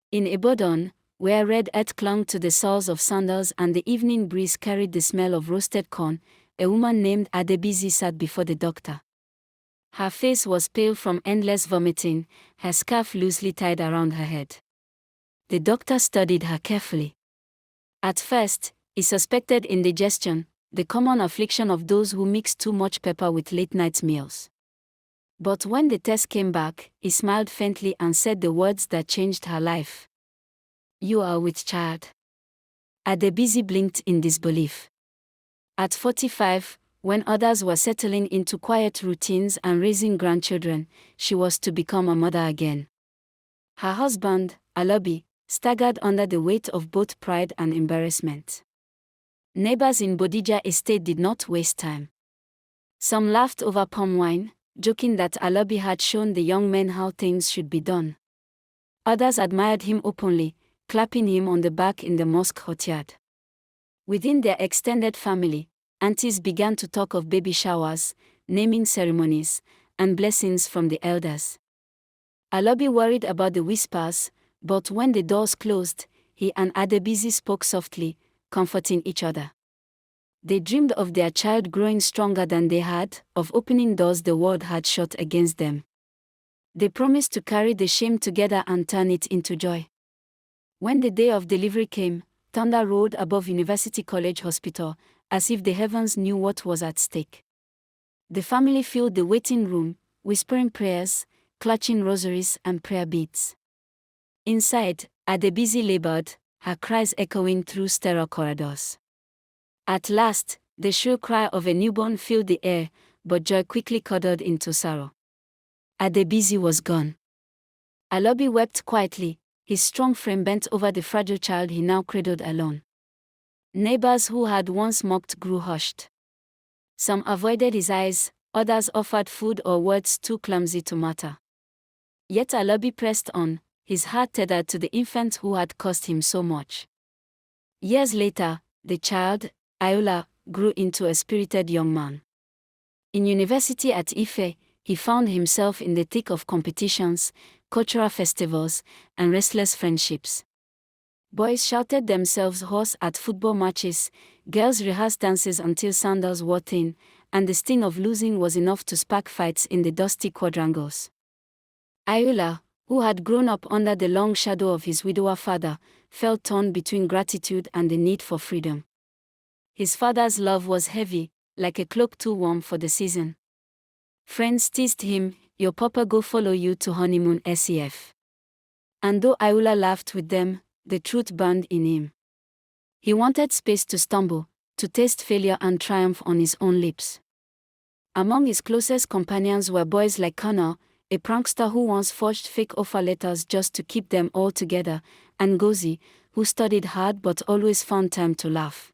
In Ibadan, where red earth clung to the soles of sandals and the evening breeze carried the smell of roasted corn, a woman named Adebisi sat before the doctor. Her face was pale from endless vomiting, her scarf loosely tied around her head. The doctor studied her carefully. At first, he suspected indigestion, the common affliction of those who mix too much pepper with late-night meals. But when the test came back, he smiled faintly and said the words that changed her life. "You are with child." Adebisi blinked in disbelief. At 45, when others were settling into quiet routines and raising grandchildren, she was to become a mother again. Her husband, Alabi, staggered under the weight of both pride and embarrassment. Neighbors in Bodija estate did not waste time. Some laughed over palm wine, joking that Alabi had shown the young men how things should be done. Others admired him openly, clapping him on the back in the mosque courtyard. Within their extended family, aunties began to talk of baby showers, naming ceremonies, and blessings from the elders. Alabi worried about the whispers, but when the doors closed, he and Adebisi spoke softly, comforting each other. They dreamed of their child growing stronger than they had, of opening doors the world had shut against them. They promised to carry the shame together and turn it into joy. When the day of delivery came, thunder roared above University College Hospital, as if the heavens knew what was at stake. The family filled the waiting room, whispering prayers, clutching rosaries and prayer beads. Inside, Adebisi labored, her cries echoing through sterile corridors. At last, the shrill cry of a newborn filled the air, but joy quickly curdled into sorrow. Adebisi was gone. Alabi wept quietly, his strong frame bent over the fragile child he now cradled alone. Neighbors who had once mocked grew hushed. Some avoided his eyes, others offered food or words too clumsy to matter. Yet Alabi pressed on, his heart tethered to the infant who had cost him so much. Years later, the child, Ayoola, grew into a spirited young man. In university at Ife, he found himself in the thick of competitions, cultural festivals, and restless friendships. Boys shouted themselves hoarse at football matches, girls rehearsed dances until sandals wore thin, and the sting of losing was enough to spark fights in the dusty quadrangles. Ayoola, who had grown up under the long shadow of his widower father, felt torn between gratitude and the need for freedom. His father's love was heavy, like a cloak too warm for the season. Friends teased him, "Your papa go follow you to honeymoon SEF." And though Ayoola laughed with them, the truth burned in him. He wanted space to stumble, to taste failure and triumph on his own lips. Among his closest companions were boys like Connor, a prankster who once forged fake offer letters just to keep them all together, and Gozi, who studied hard but always found time to laugh.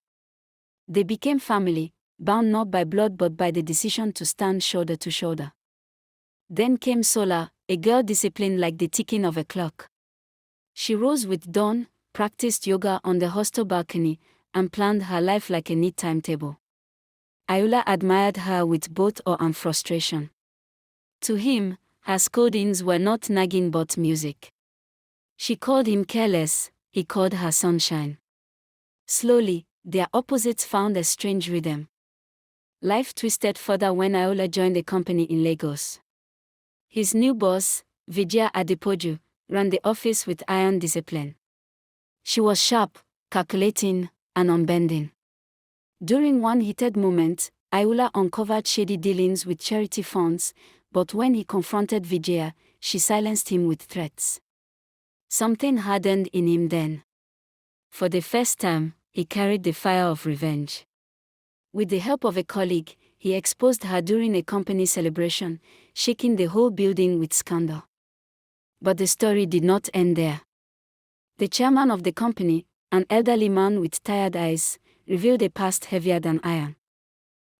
They became family, bound not by blood but by the decision to stand shoulder to shoulder. Then came Sola, a girl disciplined like the ticking of a clock. She rose with dawn, practiced yoga on the hostel balcony, and planned her life like a neat timetable. Ayoola admired her with both awe and frustration. To him, her scoldings were not nagging but music. She called him careless, he called her sunshine. Slowly, their opposites found a strange rhythm. Life twisted further when Ayoola joined the company in Lagos. His new boss, Vijaya Adepoju, ran the office with iron discipline. She was sharp, calculating, and unbending. During one heated moment, Ayoola uncovered shady dealings with charity funds, but when he confronted Vijaya, she silenced him with threats. Something hardened in him then. For the first time, he carried the fire of revenge. With the help of a colleague, he exposed her during a company celebration, shaking the whole building with scandal. But the story did not end there. The chairman of the company, an elderly man with tired eyes, revealed a past heavier than iron.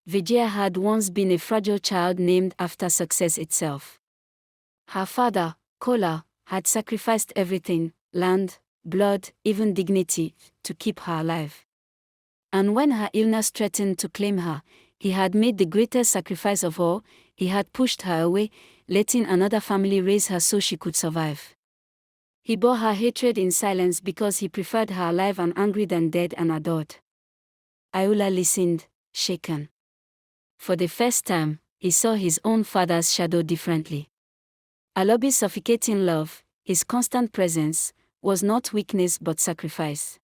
Vijaya had once been a fragile child named after success itself. Her father, Kola, had sacrificed everything, land, blood, even dignity, to keep her alive. And when her illness threatened to claim her, he had made the greatest sacrifice of all. He had pushed her away, letting another family raise her so she could survive. He bore her hatred in silence because he preferred her alive and angry than dead and adored. Ayoola listened, shaken. For the first time, he saw his own father's shadow differently. Alabi's suffocating love, his constant presence, was not weakness but sacrifice.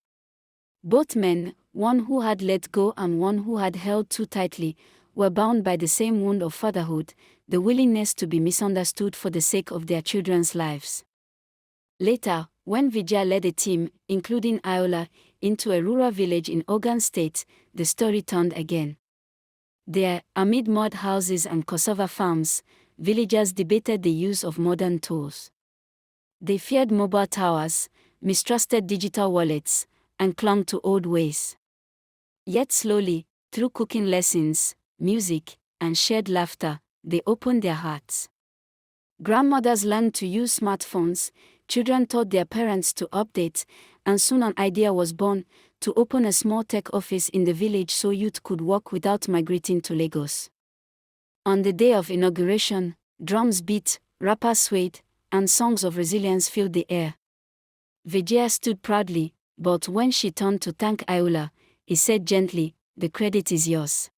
Both men, one who had let go and one who had held too tightly, were bound by the same wound of fatherhood, the willingness to be misunderstood for the sake of their children's lives. Later, when Vijaya led a team, including Ayoola, into a rural village in Ogun State, the story turned again. There, amid mud houses and cassava farms, villagers debated the use of modern tools. They feared mobile towers, mistrusted digital wallets, and clung to old ways. Yet slowly, through cooking lessons, music, and shared laughter, they opened their hearts. Grandmothers learned to use smartphones, children taught their parents to update, and soon an idea was born to open a small tech office in the village so youth could work without migrating to Lagos. On the day of inauguration, drums beat, rappers swayed, and songs of resilience filled the air. Vijaya stood proudly, but when she turned to thank Ayoola, he said gently, "The credit is yours.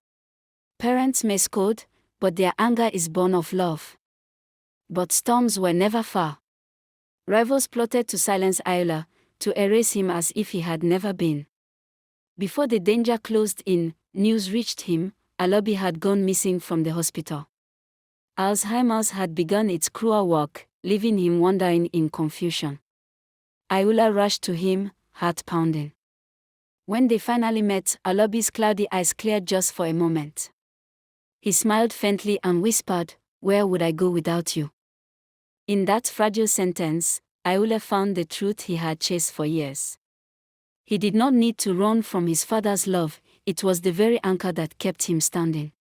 Parents may scold, but their anger is born of love." But storms were never far. Rivals plotted to silence Ayoola, to erase him as if he had never been. Before the danger closed in, news reached him: Alabi had gone missing from the hospital. Alzheimer's had begun its cruel work, leaving him wandering in confusion. Ayoola rushed to him, heart pounding. When they finally met, Alabi's cloudy eyes cleared just for a moment. He smiled faintly and whispered, "Where would I go without you?" In that fragile sentence, Ayoola found the truth he had chased for years. He did not need to run from his father's love, it was the very anchor that kept him standing.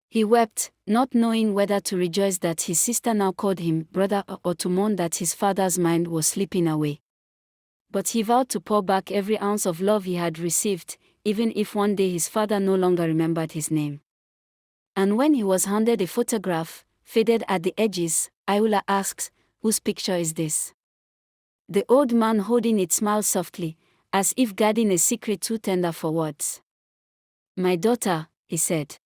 He wept, not knowing whether to rejoice that his sister now called him brother or to mourn that his father's mind was slipping away. But he vowed to pour back every ounce of love he had received, even if one day his father no longer remembered his name. And when he was handed a photograph, faded at the edges, Ayoola asked, "Whose picture is this?" The old man holding it smiled softly, as if guarding a secret too tender for words. "My daughter," he said.